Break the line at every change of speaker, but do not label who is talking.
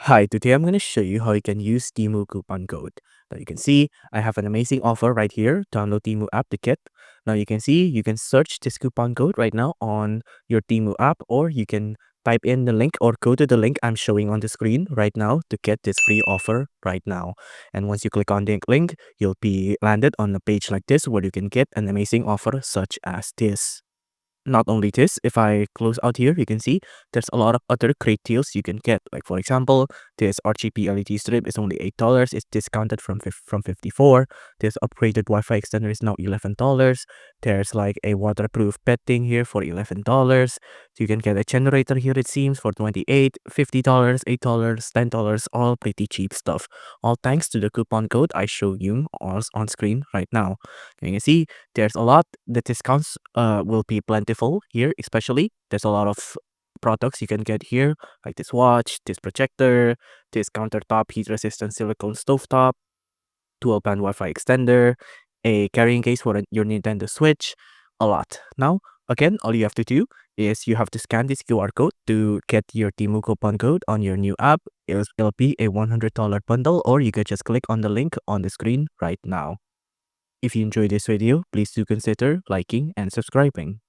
Hi, today I'm going to show you how you can use Temu coupon code. Now you can see I have an amazing offer right here. Download Temu app to get. Now you can see you can search this coupon code right now on your Temu app, or you can type in the link or go to the link I'm showing on the screen right now to get this free offer right now. And once you click on the link, you'll be landed on a page like this where you can get an amazing offer such as this. Not only this, if I close out here, you can see there's a lot of other great deals you can get. Like for example, this RGB LED strip is only $8. It's discounted from 54. This upgraded Wi-Fi extender is now $11. There's like a waterproof bedding here for $11. You can get a generator here, it seems, for 28, $50, $8, $10, all pretty cheap stuff. All thanks to the coupon code I show you on screen right now. You can see there's a lot. The discounts will be plentiful here, especially. There's a lot of products you can get here, like this watch, this projector, this countertop heat-resistant silicone stovetop, dual-band Wi-Fi extender, a carrying case for your Nintendo Switch, a lot. Now, again, all you have to do is you have to scan this QR code to get your Temu coupon code on your new app. It'll be a $100 bundle, or you can just click on the link on the screen right now. If you enjoyed this video, please do consider liking and subscribing.